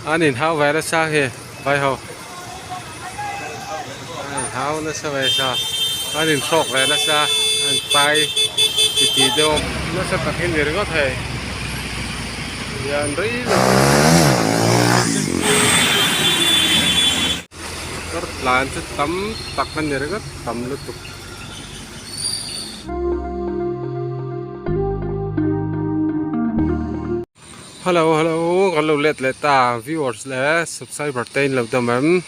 anh nhìn hao về nó sao kìa vai hồ hao nó sao về sao anh nhìn sọc về nó sao anh tay thì đâu nó sẽ tập hiện gì có thể anh rất là làm cho tắm tắc anh gì rất tắm lúc tục hello hello kalau lihat leta viewers le subscriber ten lâu tầm em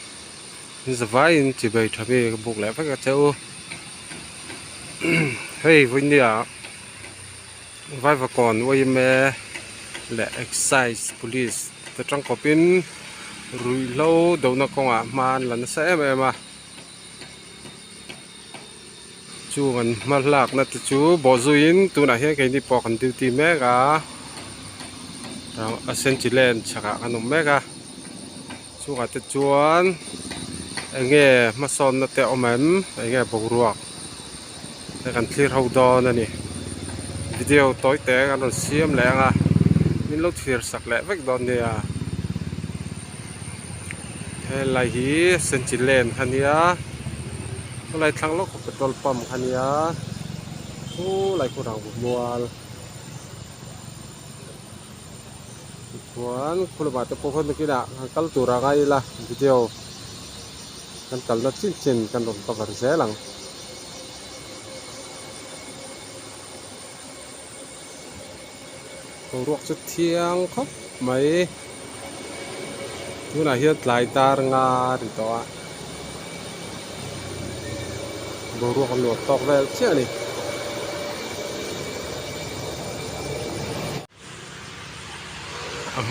giờ vai chỉ bảy thằng cái buộc lại phải cái châu hey vinh đi à vai và còn ôi mẹ là excise police từ trong có pin rùi lâu đầu nó con à mà lần sẽ mà chú gần mà lạc là chú bỏ ruin tu này cái đi bỏ cần tiêu tìm mẹ cả rằng asen chỉ lên chắc là anh ông mẹ cả chú cả tết chuan anh nghe mà son nó teo mắm anh nghe bầu ruột để cần clear hậu đó nè video tối té anh còn xem lại à mình lúc thiệt sạc lại vách đòn này à hay là hí sen chỉ lên khăn nhá có lại thằng lúc của petrol pump khăn nhá ô lại cô rằng mua cuốn cô là bà tập cô hơn kia đã kalau tu ra ngay là video kan kalau cincin kan dong cover saya lang cầu ruộng chút thiêng khóc mấy thứ này hiện lại tar nga thì to cầu ruộng luộc tóc về chưa này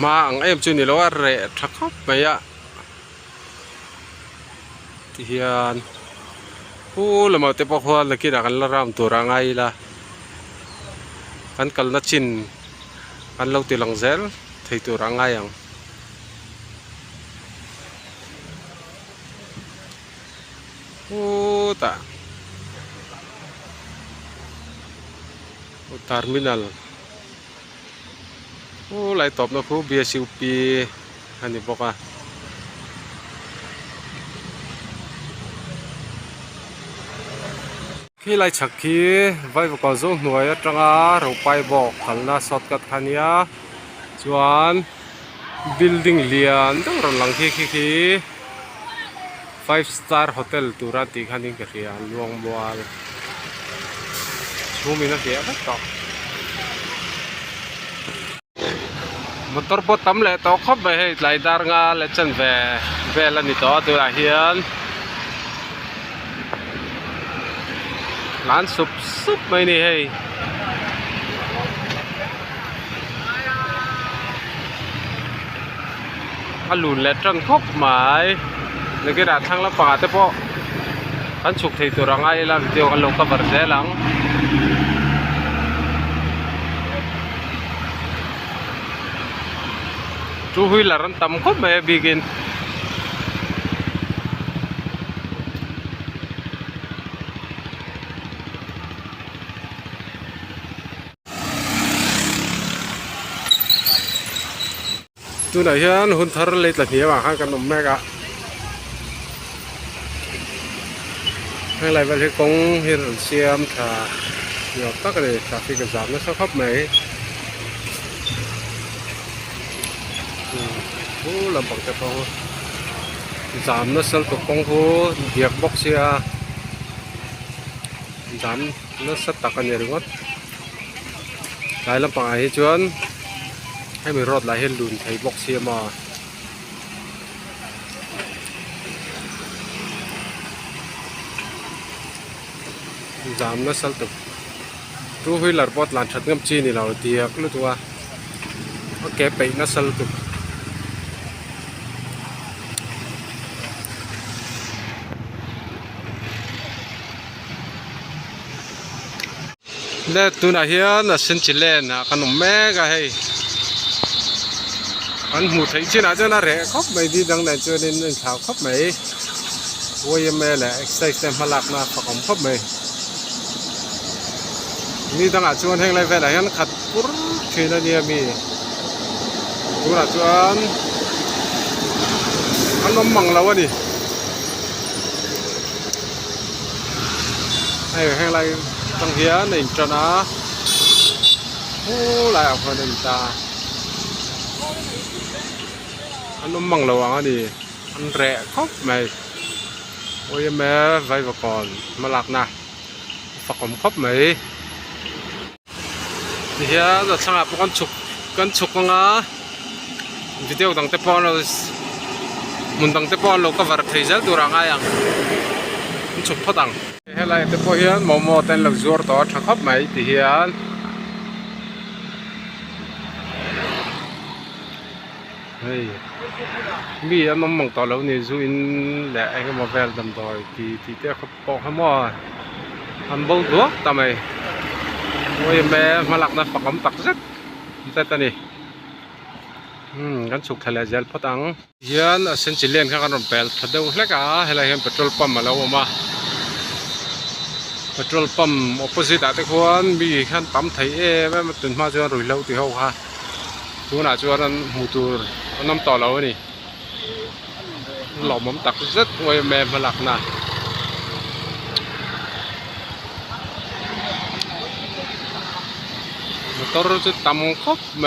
mà anh em chưa nhìn lo rẻ thắc khóc mấy ạ thì hiện là một tập hoa là kia là kan làm tu ra ngay là kan kalau nó chín kan lâu tilang zel thấy tu ra ngay ang ta terminal lại top nó khu bia siêu pi anh đi bọc à khi lại chắc khi vai vào con giống nuôi ở trong á rồi bay bọc khăn là shortcut khania chuan building liền đó rồi lăng khi 5-star hotel tura ti khaning cái kia luang mual chú mình nó kia rất to motor bot tắm lệ to khóc về lại dar nga lệ chân về là nị to từ là hiền lán sụp mấy nị hay anh lùn lệ chân khóc mãi lấy cái đạn thang là phá thế po anh chụp thấy từ răng ai là video anh lồng cover dễ lắm chú huy là rắn tầm khóc mẹ begin chú này hiện hôn thở lên là nhiều mà hai con nồng mẹ cả hay là vậy cũng hiện xem thà nhiều tất cả để traffic cái giảm nó sẽ khóc mấy làm bằng cái phong giảm nó sẽ tục công phu việc bóc xe giảm nó sẽ tắc cái này đúng không lại làm bằng ai chuyên hay mình rót lại hết lùn thấy bóc xe mà giảm nó sal tục two wheeler bot lan thật ngâm chi này nào thì cứ lúc qua ok bị nó sal tục đây tu này hiền là xin chỉ lên à con mẹ cái hay anh một thấy chưa nào cho nó rẻ khóc mấy đi đằng này cho nên thảo khóc mấy ôi mẹ là exercise mà lạc na phải khóc mấy ni đang ở chuan heng lai ve la hian khat pur thina ni mi tu la chuan nó măng lâu đi hay lại tăng hía này cho nó lại học hơn ta nó măng lâu ăn đi ăn rẻ khóc mày ôi mẹ vay vào còn mà lạc nè phật còn khóc mày thì hía giờ sang là con chục con video đăng tiếp bao lâu muốn đăng tiếp bao lâu có vật thấy rất durang ai ang chụp phát đăng hay là tiếp bao hiền mò tên là zuar to thằng khóc mày thì hiền hey mi anh nằm mong to lâu này dù in lẽ anh mà về đầm rồi thì tiếc khóc bỏ hết mò anh bao thuốc tao mày ôi mẹ mà lạc nó phật ấm tắc rất thế ta nàyกันสุกทะเลเจลพัดังยันเซนจิเลียนข้างกันเปลทัดเดียวเล็กเฮลัยเห็นเปโตรปั๊มมาแล้วมาเปโตรปั๊มออปโปสิตแต่คนมีขั้นปั๊มไทยแม่มาตื่นมาจนรุ่ยเล่าที่เขาค่ะตัวน่ะจวนนั้นหูตัวน้ำต่อเรานี่หล่อมันตักrấtไว้แม่มาหลักน่ะมันต้องรู้จักตำครบไหม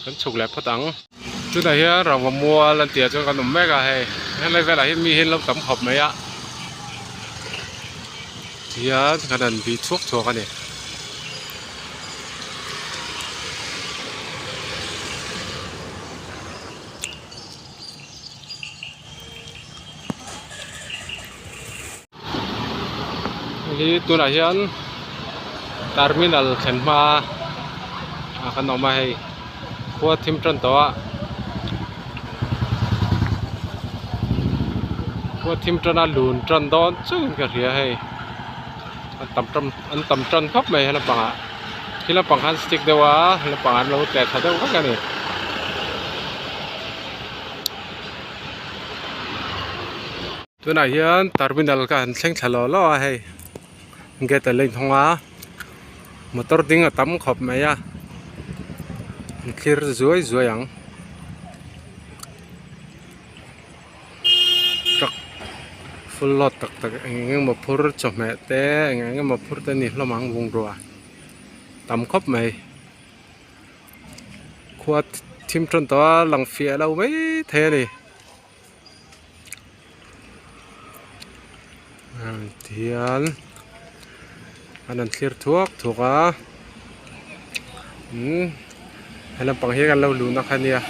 กันสุกแล้วพอตังจุดไหนฮะเรามามัวลันเตียจนกันหนุ่มแม่ก็ให้อะไรเวลาที่มีเห็นเราตำขอบไหมอะเทียกันนั่นบีทุกทัวกันนี่ตัวไหนฮะทาร์มินัลเข็นมากันออกมาให้พวกทีมจันตัวพวกทีมจันลุนจันดอนซึ่งก็เรียให้อันต่ำจันครบไหมฮะละปังอ่ะที่ละปังฮันสติกเดียวละปังฮันเราแต่ถ้าเดียวกันนี่ตัวไหนยันตาร์บินดัลกันเซ็งฉลอล้อให้เกตเล่นทงมอเตอร์ดิ้งต่ำขบไหมอ่ะclear rồi yang tak full lot tak anh mà phur cho mẹ té anh mà phur tên này lo mang vùng rồi tầm khóc mày qua team trần to lằng phía lâu mấy thế này thiền anh ăn clear thuốc à hay là bằng hếtกันlâu luôn đó khăn nha,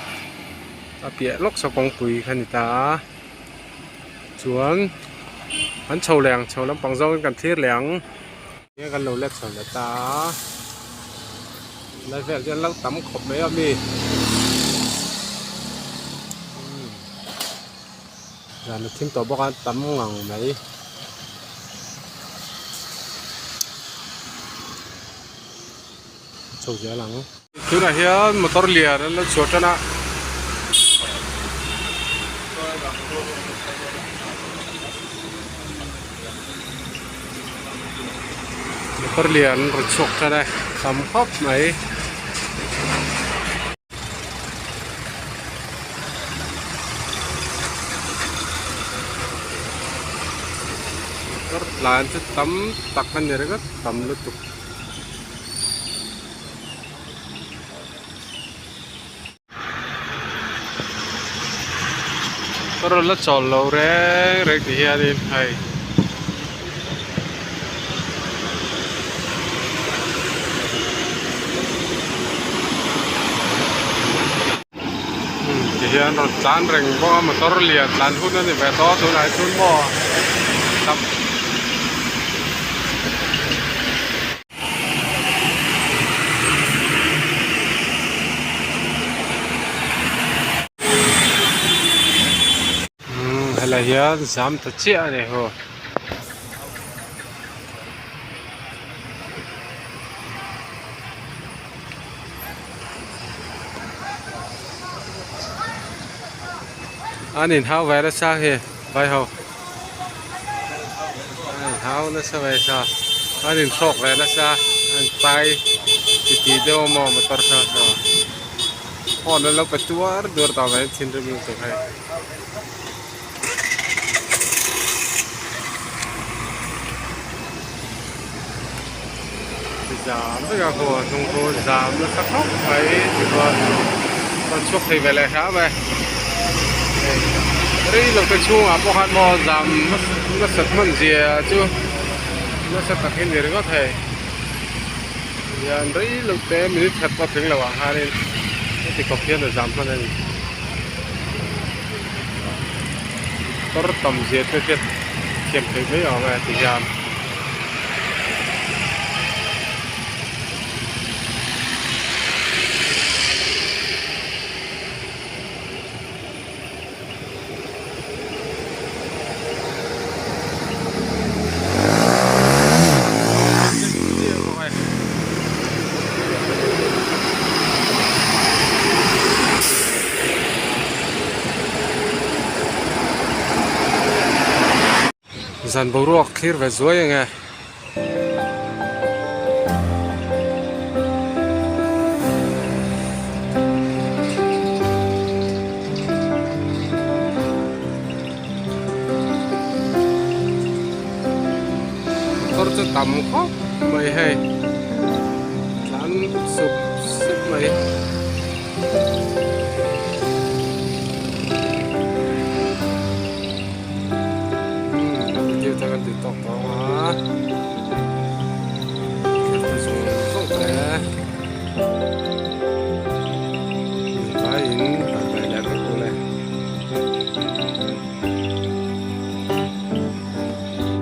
bịa lóc sau con quỳ khăn ta, xuống, hắn trầu lẹng trầu lắm bằng rau cần thiết lẹng, hếtกันlâu lết trầu là ta, lại về cho lâu tắm khop mấy âm đi, giờ nó thêm tổ bóc ăn tắm ngang mấy, trầu dễ lắm. Thứ này hiện motor lìa nó chuột cho nó motor lìa nó chuột cho đây sắm khóc mấy lain itu tam takkan jadi kan tam lutuk rồi là chọn lâu rẻ thì hiện đi hay thì hiện rồi chán rừng có mà tao liền làm hút nó thì phải to chỗ này chỗ mò tập hay là hiện giảm thật chia này hồ anh nhìn hao về nó sao kìa vậy hồ hao nó sao về sao anh nhìn sọc về nó sao anh tay thì đâu mà tao sao Oh, lalu petuar dua tahun cindri itu hai. Jam tu aku tunggu jam tu sakau hai juga con chúc thì về lại khá về. Đây là cái chuông à, bố hắn mò jam nó sật mình gì chứ nó sẽ tập hiện gì có thể. Giờ đây lúc té mình thật có tiếng là hoàng hà nên thì có thiên là jam hơn nên. Có rất tầm diệt cái việc kiểm thấy mấy ở ngoài thì jam. Dàn bầu ruột khir về dưới nghe có rất tầm khó mày hay lán sụp sụp mày tiêu theo cái tóc đó